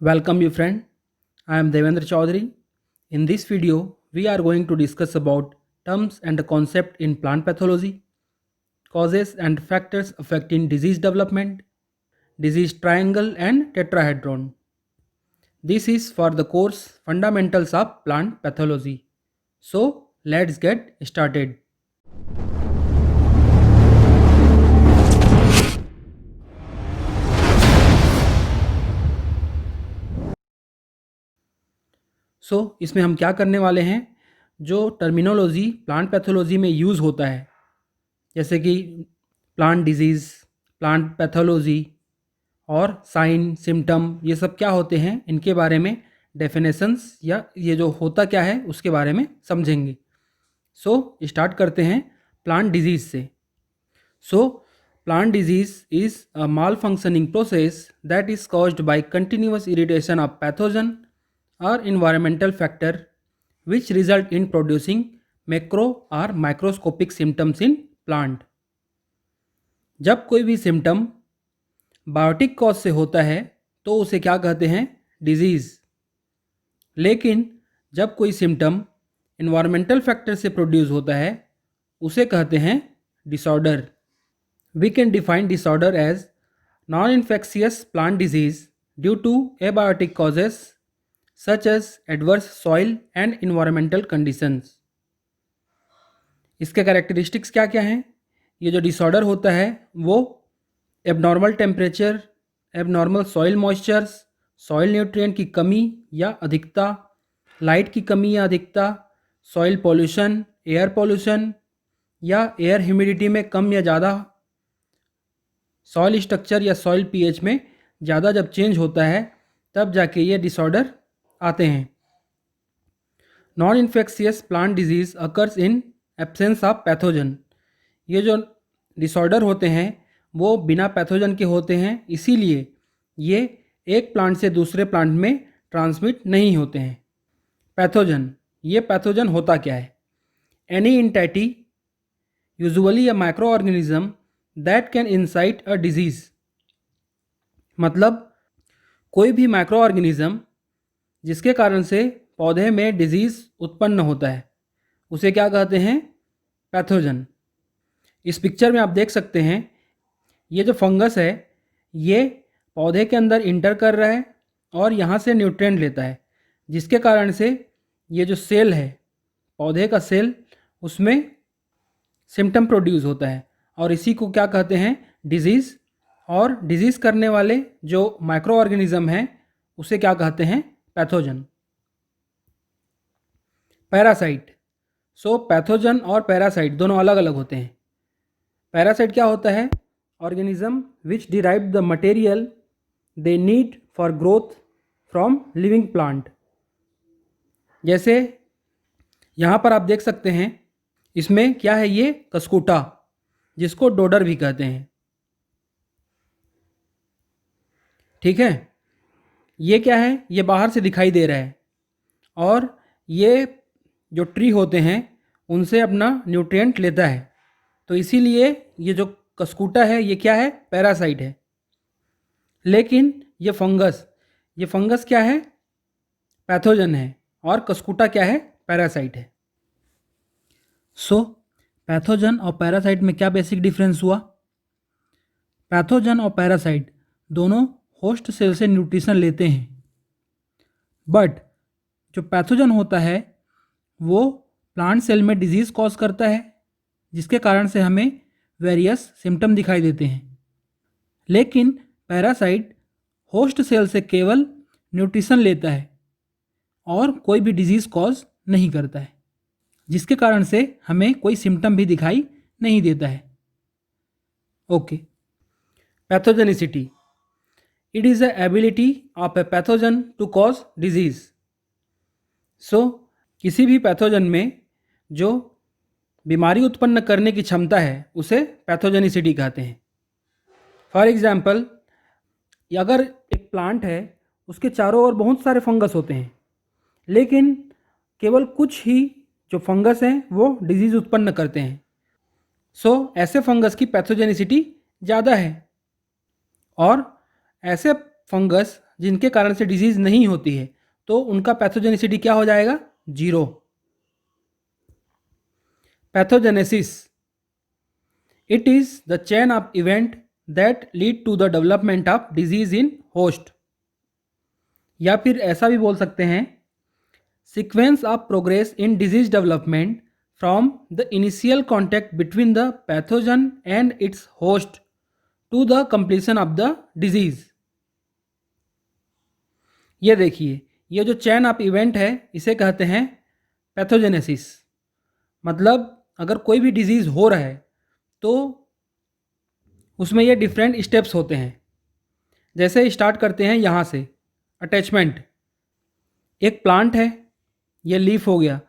Welcome you friend. I am Devendra Chaudhary. In this video, we are going to discuss about terms and concept in plant pathology, causes and factors affecting disease development, disease triangle and tetrahedron. This is for the course Fundamentals of Plant Pathology. So, let's get started. इसमें हम क्या करने वाले हैं, जो terminology plant pathology में use होता है, जैसे कि प्लांट डिजीज़, प्लांट पैथोलॉजी और साइन सिम्टम, ये सब क्या होते हैं, इनके बारे में डेफिनेशंस या ये जो होता क्या है उसके बारे में समझेंगे। स्टार्ट करते हैं प्लांट डिजीज़ से। Plant disease is a mall functioning process that is caused by continuous irritation of pathogen और environmental factor which result in producing macro or microscopic symptoms in plant। जब कोई भी सिम्टम बायोटिक कॉज से होता है तो उसे क्या कहते हैं, डिजीज़। लेकिन जब कोई सिम्टम इन्वायरमेंटल फैक्टर से प्रोड्यूस होता है उसे कहते हैं disorder. We can define disorder as non infectious plant disease due to abiotic causes such as adverse soil and environmental conditions। इसके कैरेक्टरिस्टिक्स क्या क्या हैं? ये जो डिसऑर्डर होता है वो abnormal temperature, abnormal soil moistures, soil nutrient की कमी या अधिकता, लाइट की कमी या अधिकता, सॉइल पॉल्यूशन, एयर पॉल्यूशन या एयर ह्यूमिडिटी में कम या ज़्यादा, सॉइल स्ट्रक्चर या सॉइल पीएच में ज़्यादा जब चेंज होता है तब जाके ये डिसऑर्डर आते हैं। Non infectious plant disease occurs in absence of pathogen. ये जो डिसऑर्डर होते हैं वो बिना पैथोजन के होते हैं, इसीलिए ये एक प्लांट से दूसरे प्लांट में ट्रांसमिट नहीं होते हैं। पैथोजन, ये पैथोजन होता क्या है? Any entity, usually a micro organism that can incite a disease. मतलब कोई भी माइक्रो ऑर्गेनिज्म जिसके कारण से पौधे में डिजीज़ उत्पन्न होता है उसे क्या कहते हैं, पैथोजन। इस पिक्चर में आप देख सकते हैं ये जो फंगस है ये पौधे के अंदर इंटर कर रहा है और यहाँ से न्यूट्रिएंट लेता है, जिसके कारण से ये जो सेल है पौधे का सेल, उसमें सिम्टम प्रोड्यूस होता है और इसी को क्या कहते हैं, डिजीज़। और डिजीज़ करने वाले जो माइक्रो ऑर्गेनिज्म हैं उसे क्या कहते हैं, पैथोजन। पैरासाइट। पैथोजन और पैरासाइट दोनों अलग अलग होते हैं। पैरासाइट क्या होता है? Organism which derive the material they need for growth from living plant. जैसे यहाँ पर आप देख सकते हैं इसमें क्या है, ये कस्कुटा, जिसको डोडर भी कहते हैं। ठीक है, ये क्या है, ये बाहर से दिखाई दे रहा है और ये जो ट्री होते हैं उनसे अपना न्यूट्रिएंट लेता है, तो इसीलिए ये जो कस्कुटा है ये क्या है, पैरासाइट है। लेकिन ये फंगस क्या है, पैथोजन है और कस्कुटा क्या है, पैरासाइट है। पैथोजन और पैरासाइट में क्या बेसिक डिफरेंस हुआ? पैथोजन और पैरासाइट दोनों होस्ट सेल से न्यूट्रिशन लेते हैं, बट जो पैथोजन होता है वो प्लांट सेल में डिजीज़ कॉज करता है, जिसके कारण से हमें वेरियस सिम्टम दिखाई देते हैं। लेकिन पैरासाइट होस्ट सेल से केवल न्यूट्रिशन लेता है और कोई भी डिजीज़ कॉज नहीं करता है, जिसके कारण से हमें कोई सिम्टम भी दिखाई नहीं देता है। Okay, pathogenicity. It is the ability of a pathogen to cause disease। किसी भी पैथोजन में जो बीमारी उत्पन्न करने की क्षमता है उसे पैथोजेनिसिटी कहते हैं। फॉर एग्जाम्पल, अगर एक प्लांट है उसके चारों ओर बहुत सारे फंगस होते हैं, लेकिन केवल कुछ ही जो फंगस हैं वो डिजीज़ उत्पन्न करते हैं। ऐसे फंगस की पैथोजेनिसिटी ज़्यादा है। और ऐसे फंगस जिनके कारण से डिजीज़ नहीं होती है, तो उनका पैथोजेनिसिटी क्या हो जाएगा? 0। Pathogenesis, it is the chain of event that lead to the development of disease in host. या फिर ऐसा भी बोल सकते हैं, sequence of progress in disease development from the initial contact between the pathogen and its host to the completion of the disease. ये देखिए, ये जो चैन ऑफ इवेंट है इसे कहते हैं पैथोजेनेसिस। मतलब अगर कोई भी डिजीज़ हो रहा है तो उसमें ये डिफरेंट स्टेप्स होते हैं। जैसे स्टार्ट करते हैं यहाँ से, अटैचमेंट। एक प्लांट है, ये लीफ हो गया,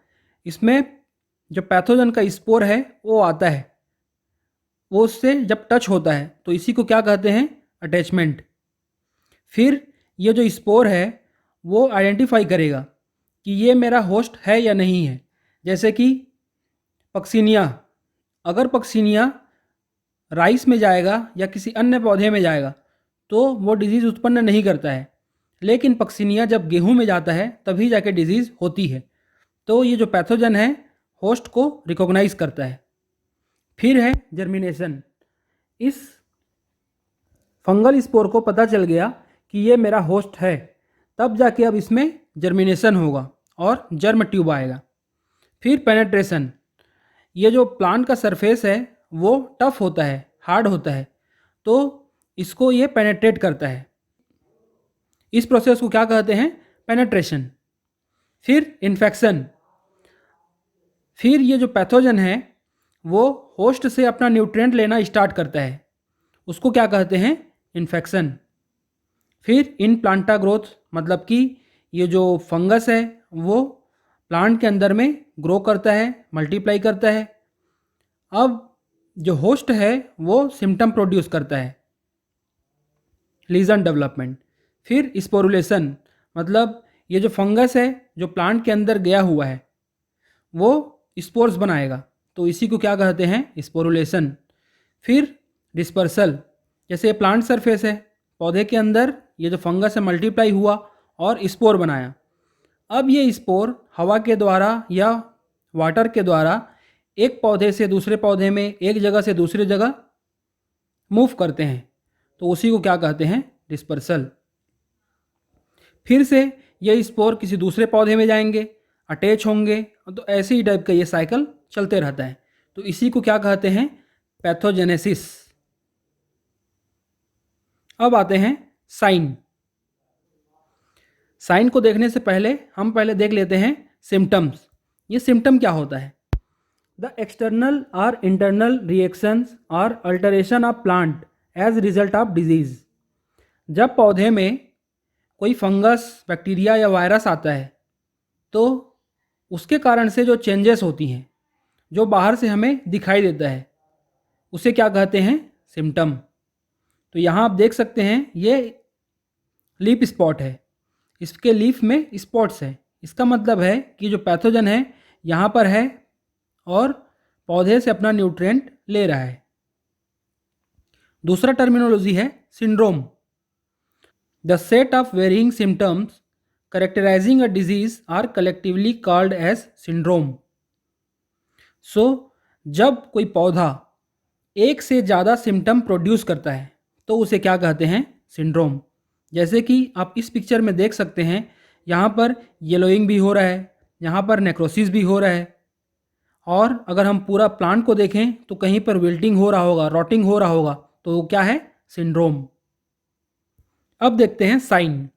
इसमें जो पैथोजन का स्पोर है वो आता है, वो उससे जब टच होता है तो इसी को क्या कहते हैं? अटैचमेंट। फिर ये जो स्पोर है वो आइडेंटिफाई करेगा कि ये मेरा होस्ट है या नहीं है। जैसे कि पक्सिनिया, अगर पक्सिनिया राइस में जाएगा या किसी अन्य पौधे में जाएगा तो वो डिजीज़ उत्पन्न नहीं करता है, लेकिन पक्सिनिया जब गेहूं में जाता है तभी जाके डिजीज़ होती है। तो ये जो पैथोजन है होस्ट को रिकॉग्नाइज करता है। फिर है जर्मिनेशन। इस फंगल स्पोर को पता चल गया कि ये मेरा होस्ट है, तब जाके अब इसमें जर्मिनेशन होगा और जर्म ट्यूब आएगा। फिर पेनेट्रेशन, ये जो प्लांट का सरफेस है वो टफ होता है, हार्ड होता है, तो इसको ये पेनेट्रेट करता है। इस प्रोसेस को क्या कहते हैं? पेनेट्रेशन। फिर इन्फेक्शन, फिर ये जो पैथोजन है वो होस्ट से अपना न्यूट्रिएंट लेना स्टार्ट करता है, उसको क्या कहते हैं? इन्फेक्शन। फिर इन प्लांटा ग्रोथ, मतलब कि ये जो फंगस है वो प्लांट के अंदर में ग्रो करता है, मल्टीप्लाई करता है। अब जो होस्ट है वो सिम्टम प्रोड्यूस करता है, लीजन डेवलपमेंट। फिर स्पोरुलेशन, मतलब ये जो फंगस है जो प्लांट के अंदर गया हुआ है वो स्पोर्स बनाएगा, तो इसी को क्या कहते हैं? स्पोरुलेशन। फिर डिस्पर्सल, जैसे ये प्लांट सरफेस है, पौधे के अंदर ये जो फंगस है मल्टीप्लाई हुआ और स्पोर बनाया। अब ये स्पोर हवा के द्वारा या वाटर के द्वारा एक पौधे से दूसरे पौधे में, एक जगह से दूसरी जगह मूव करते हैं, तो उसी को क्या कहते हैं? डिस्पर्सल। फिर से ये स्पोर किसी दूसरे पौधे में जाएंगे, अटैच होंगे, तो ऐसे ही टाइप का ये साइकिल चलते रहता है, तो इसी को क्या कहते हैं? पैथोजेनेसिस। अब आते हैं साइन। साइन को देखने से पहले हम पहले देख लेते हैं सिम्टम्स। ये सिम्टम क्या होता है? द एक्सटर्नल और इंटरनल रिएक्शंस और alteration of plant as result of disease. जब पौधे में कोई फंगस, बैक्टीरिया या वायरस आता है तो उसके कारण से जो चेंजेस होती हैं, जो बाहर से हमें दिखाई देता है, उसे क्या कहते हैं? सिम्टम। तो यहाँ आप देख सकते हैं ये लीफ स्पॉट है, इसके लीफ में स्पॉट्स है। इसका मतलब है कि जो पैथोजन है यहाँ पर है और पौधे से अपना न्यूट्रिएंट ले रहा है। दूसरा टर्मिनोलॉजी है syndrome. The set of varying symptoms characterising a disease are collectively called as syndrome. So जब कोई पौधा एक से ज़्यादा सिम्टम प्रोड्यूस करता है तो उसे क्या कहते हैं? सिंड्रोम। जैसे कि आप इस पिक्चर में देख सकते हैं, यहाँ पर येलोइंग भी हो रहा है, यहाँ पर नेक्रोसिस भी हो रहा है, और अगर हम पूरा प्लांट को देखें तो कहीं पर विल्टिंग हो रहा होगा, रॉटिंग हो रहा होगा, तो वो क्या है? सिंड्रोम। अब देखते हैं sign.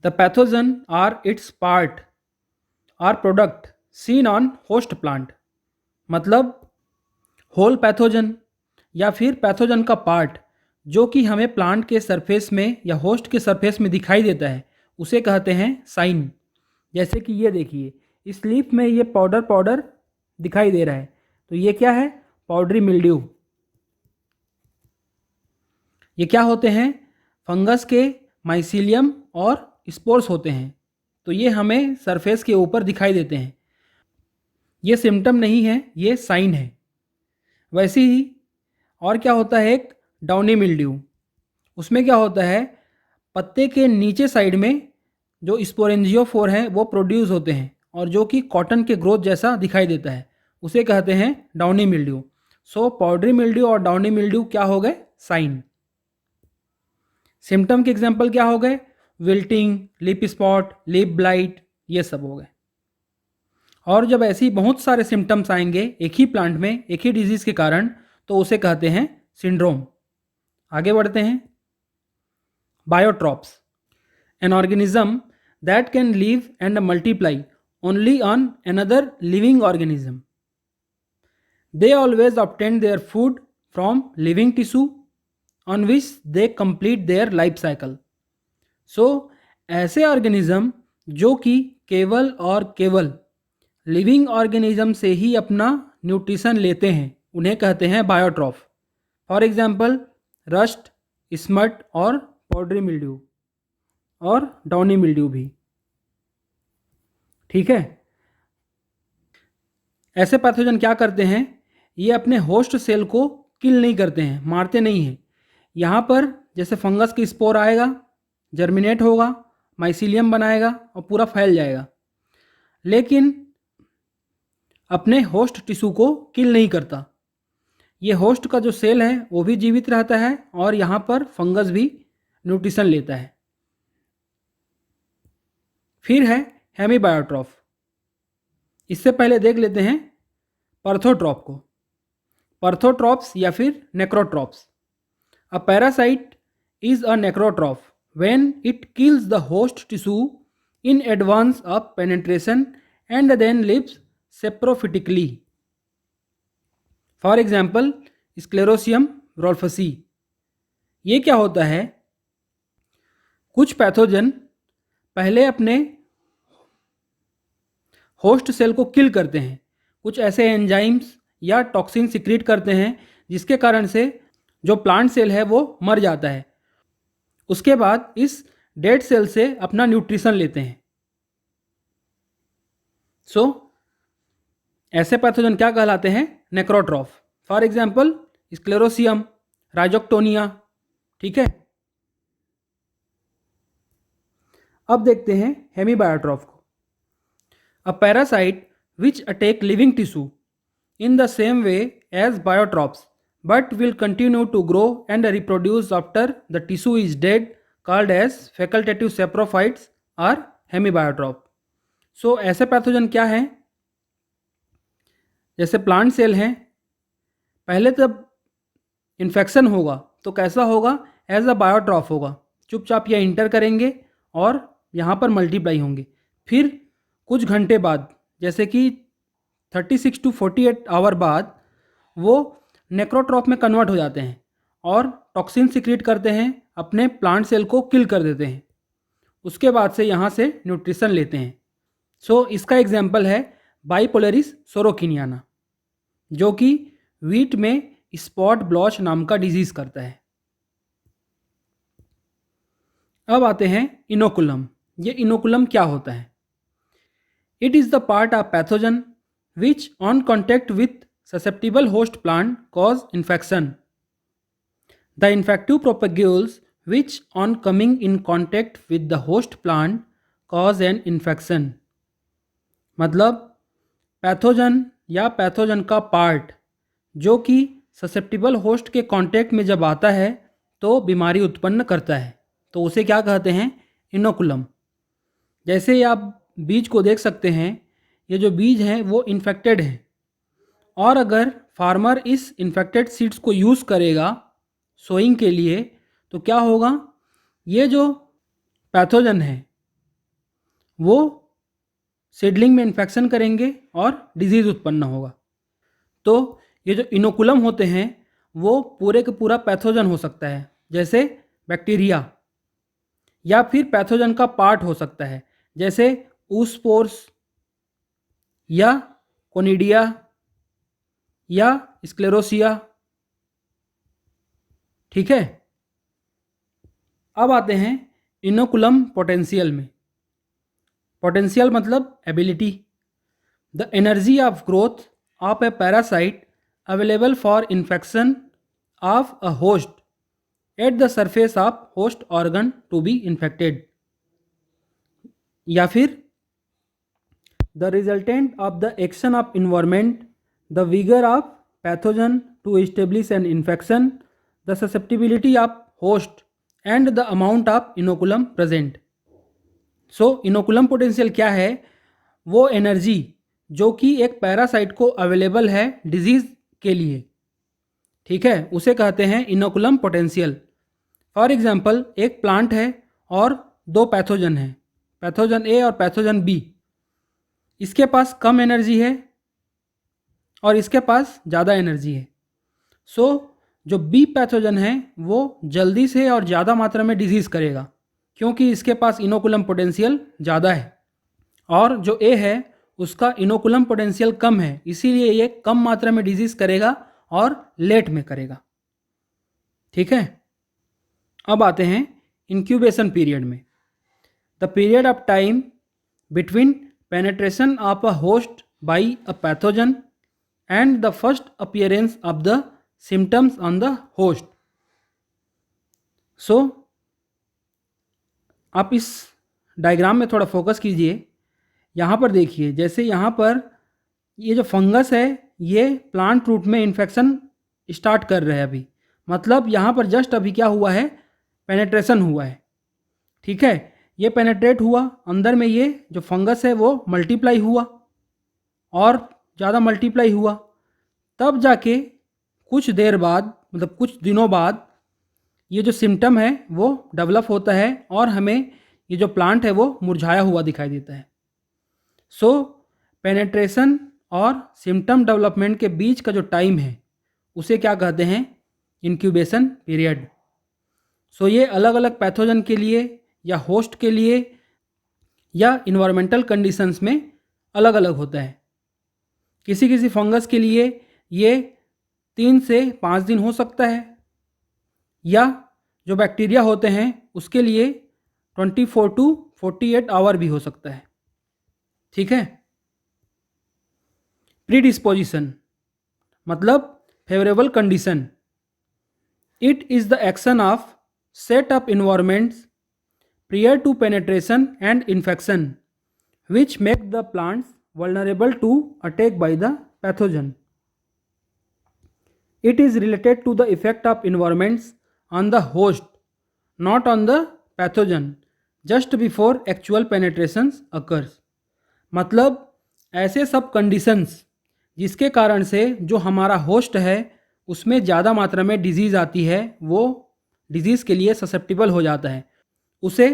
The pathogen are its part or product seen on host plant. मतलब होल पैथोजन या फिर पैथोजन का पार्ट जो कि हमें प्लांट के सरफेस में या होस्ट के सरफेस में दिखाई देता है, उसे कहते हैं साइन। जैसे कि ये देखिए, इस लीफ में ये पाउडर पाउडर दिखाई दे रहा है, तो ये क्या है? Powdery mildew. ये क्या होते हैं? फंगस के माइसीलियम और स्पोर्स होते हैं, तो ये हमें सरफेस के ऊपर दिखाई देते हैं। ये सिम्टम नहीं है, ये साइन है। वैसे ही और क्या होता है? एक डाउनी मिल्ड्यू। उसमें क्या होता है? पत्ते के नीचे साइड में जो स्पोरेंजियोफोर हैं वो प्रोड्यूस होते हैं और जो कि कॉटन के ग्रोथ जैसा दिखाई देता है, उसे कहते हैं डाउनी मिल्ड्यू। सो पाउडरी मिल्ड्यू और डाउनी मिल्ड्यू क्या हो गए? साइन। सिम्टम के एग्जाम्पल क्या हो गए? Wilting, lip spot, lip blight, ये सब हो गए। और जब ऐसी बहुत सारे सिम्टम्स आएंगे एक ही प्लांट में एक ही डिजीज के कारण, तो उसे कहते हैं सिंड्रोम। आगे बढ़ते हैं। Biotrophs, an organism that can live and multiply only on another living organism. They always obtain their food from living tissue on which they complete their life cycle. So ऐसे ऑर्गेनिज्म जो कि केवल और केवल living organism से ही अपना nutrition लेते हैं, उन्हें कहते हैं बायोट्रॉफ। फॉर एग्जाम्पल रस्ट, स्मट और पाउडरी मिल्ड्यू और डाउनी मिल्ड्यू भी। ठीक है। ऐसे पैथोजन क्या करते हैं? ये अपने होस्ट सेल को किल नहीं करते हैं, मारते नहीं हैं। यहाँ पर जैसे फंगस की स्पोर आएगा, जर्मिनेट होगा, माइसीलियम बनाएगा और पूरा फैल जाएगा, लेकिन अपने होस्ट टिश्यू को किल नहीं करता। ये होस्ट का जो सेल है वो भी जीवित रहता है और यहाँ पर फंगस भी न्यूट्रिशन लेता है। फिर है हेमीबायोट्रॉफ। इससे पहले देख लेते हैं पर्थोट्रॉप को। पर्थोट्रॉप्स या फिर necrotrophs. A parasite is a necrotroph when it kills the host tissue in advance of penetration and then lives saprophytically. For example, Sclerotium rolfesi. ये क्या होता है? कुछ पैथोजन पहले अपने होस्ट सेल को किल करते हैं, कुछ ऐसे एंजाइम्स या टॉक्सिन सिक्रीट करते हैं जिसके कारण से जो प्लांट सेल है वो मर जाता है। उसके बाद इस डेड सेल से अपना न्यूट्रिशन लेते हैं। सो ऐसे पैथोजन क्या कहलाते हैं? Necrotroph. For example sclerotium, rhizoctonia. ठीक है। अब देखते हैं हेमीबायोट्रॉफ को। A parasite which attack living tissue in the same way as biotrophs but will continue to grow and reproduce after the tissue is dead, called as facultative saprophytes or hemibiotrop. So ऐसे pathogen क्या हैं? जैसे plant cell हैं, पहले जब infection होगा तो कैसा होगा? एज अ बायोट्रॉफ होगा, चुपचाप ये इंटर करेंगे और यहाँ पर मल्टीप्लाई होंगे। फिर कुछ घंटे बाद, जैसे कि 36 to 48 आवर बाद, वो नेक्रोट्रॉफ में कन्वर्ट हो जाते हैं और टॉक्सिन सिक्रीट करते हैं, अपने प्लांट सेल को किल कर देते हैं। उसके बाद से यहाँ से न्यूट्रिशन लेते हैं। सो इसका एग्जाम्पल है बाइपोलरिस सोरोकिनियाना, जो कि वीट में स्पॉट ब्लॉच नाम का डिजीज करता है। अब आते हैं इनोकुलम। ये इनोकुलम क्या होता है? It is the part of pathogen which on contact with susceptible host plant cause infection. The infective propagules which on coming in contact with the host plant cause an infection. मतलब pathogen या pathogen का part जो कि susceptible host के contact में जब आता है तो बीमारी उत्पन्न करता है, तो उसे क्या कहते हैं? इनोकुलम। जैसे आप बीज को देख सकते हैं, ये जो बीज हैं वो इन्फेक्टेड हैं, और अगर फार्मर इस इन्फेक्टेड सीड्स को यूज़ करेगा सोइंग के लिए तो क्या होगा? ये जो पैथोजन है वो सीडलिंग में इन्फेक्शन करेंगे और डिजीज़ उत्पन्न होगा। तो ये जो इनोकुलम होते हैं वो पूरे का पूरा पैथोजन हो सकता है, जैसे बैक्टीरिया, या फिर पैथोजन का पार्ट हो सकता है, जैसे ऊस्पोर्स या कोनिडिया या स्क्लेरोसिया। ठीक है। अब आते हैं इनोकुलम पोटेंशियल में। पोटेंशियल मतलब ability, the energy of growth of a parasite available for infection of a host at the surface of host organ to be infected, या फिर the resultant of the action of environment, the vigour of pathogen to establish an infection, the susceptibility of host and the amount of inoculum present. So inoculum potential क्या है? वो energy जो कि एक parasite को available है disease के लिए, ठीक है, उसे कहते हैं इनोकुलम पोटेंशियल। फॉर एग्जांपल, एक प्लांट है और दो पैथोजन हैं, पैथोजन ए और पैथोजन बी। इसके पास कम एनर्जी है और इसके पास ज़्यादा एनर्जी है। सो जो बी पैथोजन है वो जल्दी से और ज़्यादा मात्रा में डिजीज़ करेगा क्योंकि इसके पास इनोकुलम पोटेंशियल ज़्यादा है, और जो ए है उसका इनोकुलम पोटेंशियल कम है, इसीलिए ये कम मात्रा में डिजीज़ करेगा और लेट में करेगा, ठीक है। अब आते हैं इंक्यूबेशन पीरियड में। The period of time between penetration of a host by a pathogen and the first appearance of the symptoms on the host. So आप इस डायग्राम में थोड़ा फोकस कीजिए। यहाँ पर देखिए, जैसे यहाँ पर ये जो फंगस है ये प्लांट रूट में इन्फेक्शन स्टार्ट कर रहे हैं अभी, मतलब यहाँ पर जस्ट अभी क्या हुआ है, पेनेट्रेशन हुआ है, ठीक है। ये पेनेट्रेट हुआ अंदर में, ये जो फंगस है वो मल्टीप्लाई हुआ और ज़्यादा मल्टीप्लाई हुआ, तब जाके कुछ देर बाद, मतलब कुछ दिनों बाद ये जो सिम्टम है वो डेवलप होता है और हमें ये जो प्लांट है वो मुरझाया हुआ दिखाई देता है। सो पेनेट्रेशन और सिम्टम डेवलपमेंट के बीच का जो टाइम है उसे क्या कहते हैं, इंक्यूबेशन पीरियड। सो ये अलग अलग पैथोजन के लिए या होस्ट के लिए या इन्वायरमेंटल कंडीशंस में अलग अलग होता है। किसी किसी फंगस के लिए ये 3 से 5 दिन हो सकता है, या जो बैक्टीरिया होते हैं उसके लिए 24 टू 48 आवर भी हो सकता है, ठीक है। प्रीडिस्पोजिशन मतलब favourable condition. It is the action of set of environments prior to penetration and infection which make the plants vulnerable to attack by the pathogen. It is related to the effect of environments on the host, not on the pathogen, just before actual penetrations occurs. मतलब ऐसे सब conditions जिसके कारण से जो हमारा host है उसमें ज़्यादा मात्रा में डिजीज़ आती है, वो डिजीज़ के लिए ससेप्टिबल हो जाता है, उसे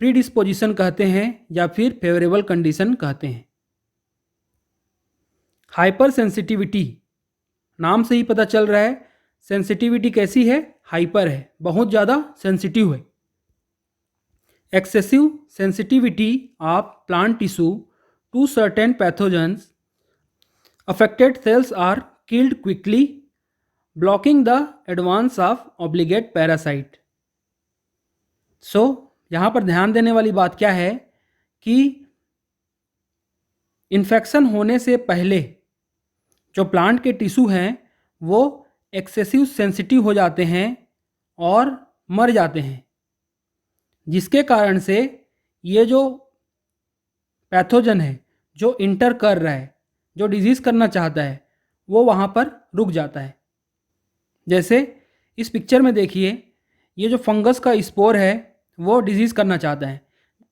प्रीडिस्पोजिशन कहते हैं या फिर फेवरेबल कंडीशन कहते हैं। हाइपर सेंसिटिविटी, नाम से ही पता चल रहा है सेंसिटिविटी कैसी है, हाइपर है, बहुत ज़्यादा सेंसिटिव है। Excessive sensitivity of plant tissue to certain pathogens, affected cells are killed quickly, blocking the advance of obligate parasite. So यहाँ पर ध्यान देने वाली बात क्या है कि इन्फेक्शन होने से पहले जो प्लांट के टिश्यू हैं वो एक्सेसिव सेंसिटिव हो जाते हैं और मर जाते हैं, जिसके कारण से ये जो पैथोजन है जो इंटर कर रहा है, जो डिजीज़ करना चाहता है, वो वहाँ पर रुक जाता है। जैसे इस पिक्चर में देखिए, ये जो फंगस का स्पोर है वो डिजीज़ करना चाहता है,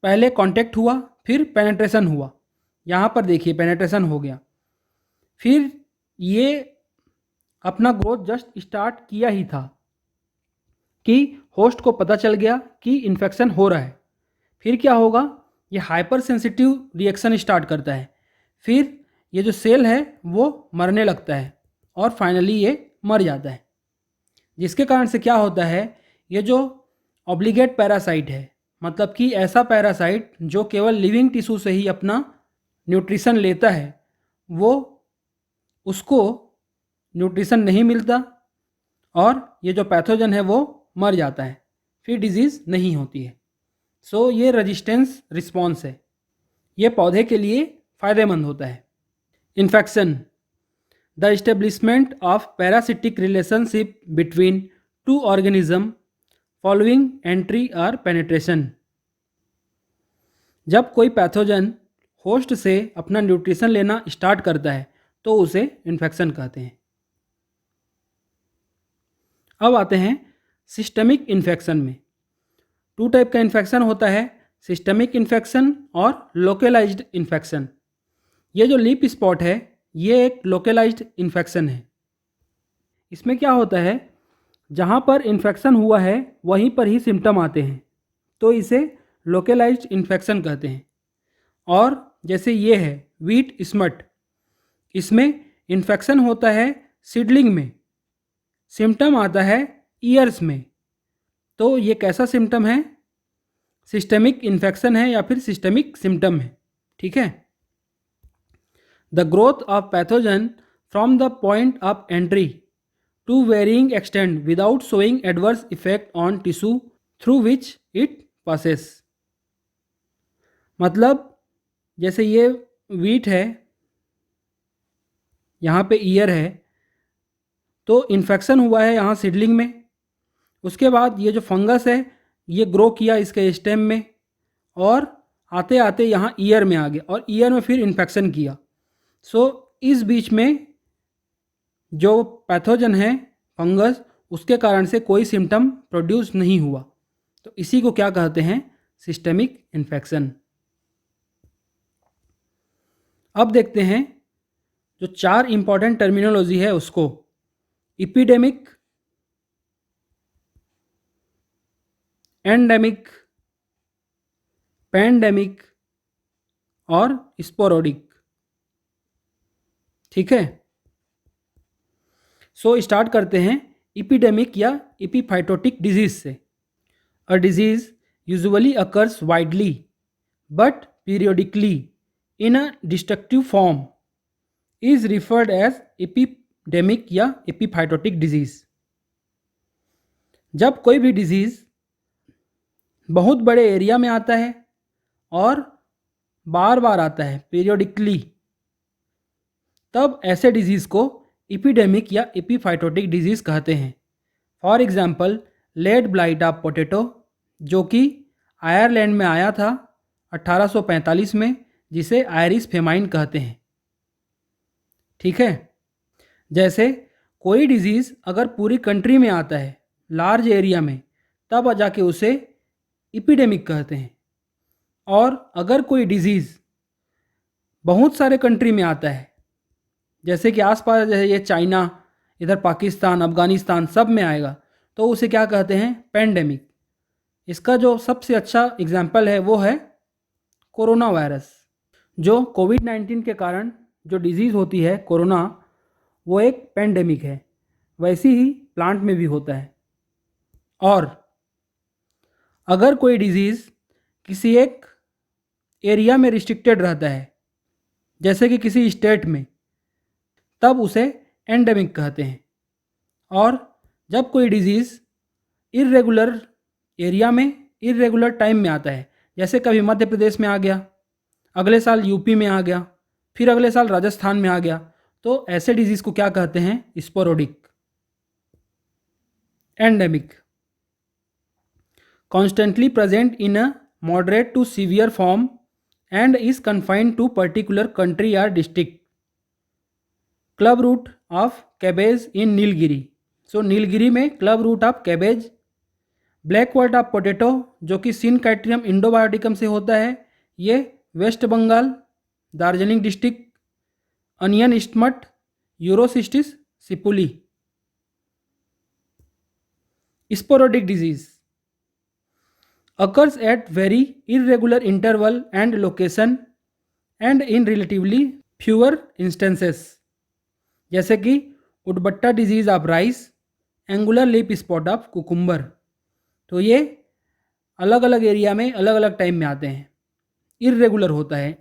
पहले कांटेक्ट हुआ फिर पेनेट्रेशन हुआ, यहाँ पर देखिए पेनेट्रेशन हो गया, फिर ये अपना ग्रोथ जस्ट स्टार्ट किया ही था कि होस्ट को पता चल गया कि इन्फेक्शन हो रहा है, फिर क्या होगा, ये हाइपर सेंसिटिव रिएक्शन स्टार्ट करता है, फिर ये जो सेल है वो मरने लगता है और फाइनली ये मर जाता है, जिसके कारण से क्या होता है, ये जो ऑब्लिगेट पैरासाइट है, मतलब कि ऐसा पैरासाइट जो केवल लिविंग टिश्यू से ही अपना न्यूट्रिशन लेता है, वो उसको न्यूट्रिशन नहीं मिलता और ये जो पैथोजन है वो मर जाता है, फिर डिजीज़ नहीं होती है। सो ये रेजिस्टेंस रिस्पॉन्स है, ये पौधे के लिए फ़ायदेमंद होता है। Infection, the establishment of parasitic relationship between two organism following entry और पेनिट्रेशन। जब कोई पैथोजन होस्ट से अपना न्यूट्रिशन लेना स्टार्ट करता है तो उसे इन्फेक्शन कहते हैं। अब आते हैं सिस्टमिक इन्फेक्शन में। टू टाइप का इन्फेक्शन होता है, सिस्टमिक इन्फेक्शन और लोकलाइज्ड इन्फेक्शन। ये जो लीप स्पॉट है ये एक लोकलाइज्ड इन्फेक्शन है। इसमें क्या होता है, जहाँ पर इन्फेक्शन हुआ है वहीं पर ही सिम्टम आते हैं, तो इसे लोकलाइज्ड इन्फेक्शन कहते हैं। और जैसे ये है व्हीट स्मट, इसमें इन्फेक्शन होता है सीडलिंग में, सिम्टम आता है ईयर्स में। तो ये कैसा सिम्टम है, सिस्टमिक इन्फेक्शन है या फिर सिस्टमिक सिम्टम है। ठीक है। The growth of pathogen from the point of entry to varying extent without showing adverse effect on tissue through which it passes. मतलब जैसे ये व्हीट है, यहाँ पे ईयर है, तो इन्फेक्शन हुआ है यहाँ सीडलिंग में। उसके बाद ये जो फंगस है ये ग्रो किया इसके स्टेम में और आते आते यहाँ ईयर में आ गया और ईयर में फिर इन्फेक्शन किया। सो इस बीच में जो पैथोजन है फंगस, उसके कारण से कोई सिम्टम प्रोड्यूस नहीं हुआ, तो इसी को क्या कहते हैं, सिस्टमिक इन्फेक्शन। अब देखते हैं जो 4 इंपॉर्टेंट टर्मिनोलॉजी है उसको, इपिडेमिक, एंडेमिक, पैंडेमिक और स्पोरोडिक। ठीक है। सो स्टार्ट करते हैं इपिडेमिक या एपिफाइटोटिक डिजीज से। A disease usually occurs widely but periodically in a destructive form is referred as epidemic या epiphytotic disease। जब कोई भी डिजीज़ बहुत बड़े एरिया में आता है और बार बार आता है पीरियोडिकली, तब ऐसे डिजीज़ को एपिडेमिक या एपिफाइटोटिक डिजीज़ कहते हैं। For example late blight of potato, जो कि आयरलैंड में आया था 1845 में, जिसे आयरिश फेमाइन कहते हैं। ठीक है। जैसे कोई डिजीज़ अगर पूरी कंट्री में आता है लार्ज एरिया में, तब जाके उसे एपिडेमिक कहते हैं। और अगर कोई डिजीज़ बहुत सारे कंट्री में आता है, जैसे कि आसपास जैसे ये चाइना, इधर पाकिस्तान, अफ़गानिस्तान सब में आएगा, तो उसे क्या कहते हैं, पैंडेमिक। इसका जो सबसे अच्छा एग्जाम्पल है वो है कोरोना वायरस। जो कोविड-19 के कारण जो डिजीज़ होती है कोरोना, वो एक पैंडेमिक है। वैसे ही प्लांट में भी होता है। और अगर कोई डिजीज़ किसी एक एरिया में रिस्ट्रिक्टेड रहता है, जैसे कि किसी स्टेट में, तब उसे एंडेमिक कहते हैं। और जब कोई डिजीज़ इर्रेगुलर एरिया में इर्रेगुलर टाइम में आता है, जैसे कभी मध्य प्रदेश में आ गया, अगले साल यूपी में आ गया, फिर अगले साल राजस्थान में आ गया, तो ऐसे डिजीज़ को क्या कहते हैं, sporadic. Endemic constantly present in a moderate to severe form and is confined to particular country या district. Club root of cabbage in Nilgiri. So Nilgiri में club root of cabbage. Black wart of potato, जो कि synchytrium endobioticum से होता है, ये West Bengal, Darjeeling district. Onion smut, urocystis cepulae. Sporadic disease occurs at very irregular interval and location and in relatively fewer instances, जैसे कि udbatta disease of rice, angular leaf spot of cucumber. तो ये अलग अलग एरिया में अलग अलग टाइम में आते हैं, इरेगुलर होता है।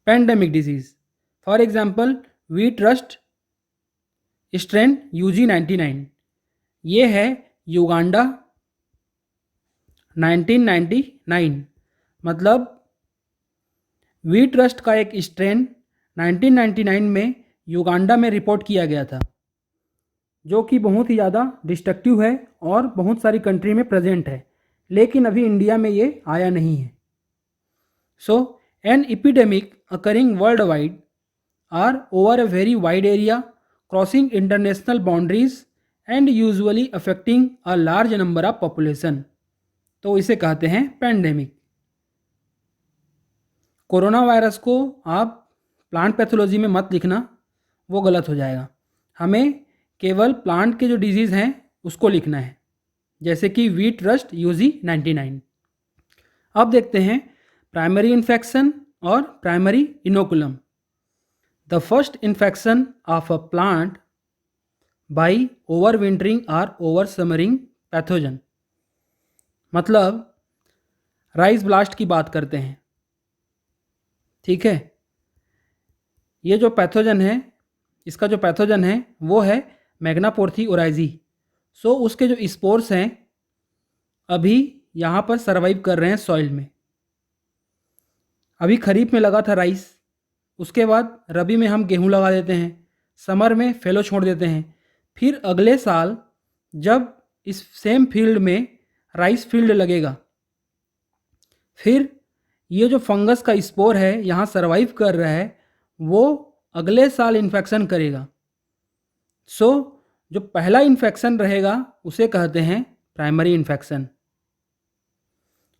Pandemic disease, for example wheat rust strain UG99, ये है युगांडा 1999। मतलब व्हीट रस्ट का एक स्ट्रेन 1999 में युगांडा में रिपोर्ट किया गया था, जो कि बहुत ही ज़्यादा डिस्ट्रक्टिव है और बहुत सारी कंट्री में प्रेजेंट है, लेकिन अभी इंडिया में ये आया नहीं है। So an epidemic occurring world wide are over a very wide area crossing international boundaries and usually affecting a large number of population, तो इसे कहते हैं पैंडेमिक। कोरोना वायरस को आप प्लांट पैथोलॉजी में मत लिखना, वो गलत हो जाएगा। हमें केवल प्लांट के जो डिजीज़ हैं उसको लिखना है, जैसे कि वीट रस्ट UG99। अब देखते हैं प्राइमरी इन्फेक्शन और primary inoculum. The first infection of a plant by overwintering और ओवर समरिंग पैथोजन, मतलब राइस ब्लास्ट की बात करते हैं। ठीक है, ये जो पैथोजन है, इसका जो पैथोजन है वो है मैग्नापोर्थी ओराइजी। सो उसके जो स्पोर्स हैं अभी यहाँ पर सरवाइव कर रहे हैं सॉइल में। अभी खरीफ में लगा था राइस, उसके बाद रबी में हम गेहूँ लगा देते हैं, समर में फैलो छोड़ देते हैं, फिर अगले साल जब इस सेम फील्ड में राइस फील्ड लगेगा, फिर ये जो फंगस का स्पोर है यहाँ सरवाइव कर रहा है, वो अगले साल इन्फेक्शन करेगा। सो जो पहला इन्फेक्शन रहेगा उसे कहते हैं प्राइमरी इन्फेक्शन,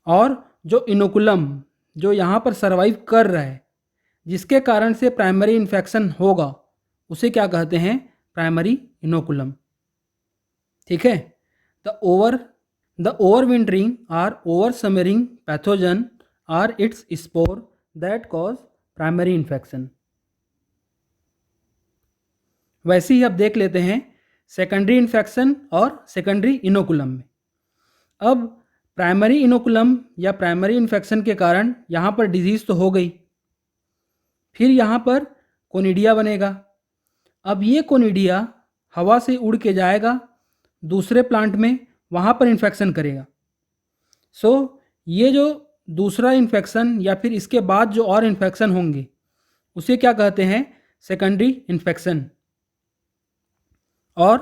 और जो इनोकुलम जो यहाँ पर सरवाइव कर रहा है जिसके कारण से प्राइमरी इन्फेक्शन होगा उसे क्या कहते हैं, प्राइमरी इनोकुलम। ठीक है, द ओवरविंटरिंग और over summering pathogen are its spore that cause primary infection. वैसे ही अब देख लेते हैं सेकेंडरी इन्फेक्शन और सेकेंडरी इनोकुलम में। अब प्राइमरी इनोकुलम या प्राइमरी इन्फेक्शन के कारण यहाँ पर डिजीज़ तो हो गई, फिर यहाँ पर कोनिडिया बनेगा। अब ये कोनिडिया हवा से उड़ के जाएगा दूसरे प्लांट में, वहाँ पर इन्फेक्शन करेगा। सो ये जो दूसरा इन्फेक्शन या फिर इसके बाद जो और इन्फेक्शन होंगे उसे क्या कहते हैं, सेकेंडरी इन्फेक्शन। और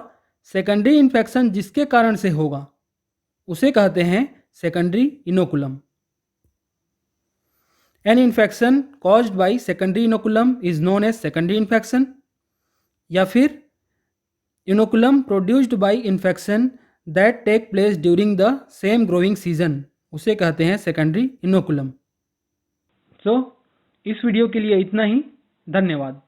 सेकेंडरी इन्फेक्शन जिसके कारण से होगा उसे कहते हैं secondary inoculum. An infection caused by secondary inoculum is known as secondary infection, या फिर inoculum produced by infection that take place during the same growing season, उसे कहते हैं सेकेंडरी इनोकुलम। सो इस वीडियो के लिए इतना ही, धन्यवाद।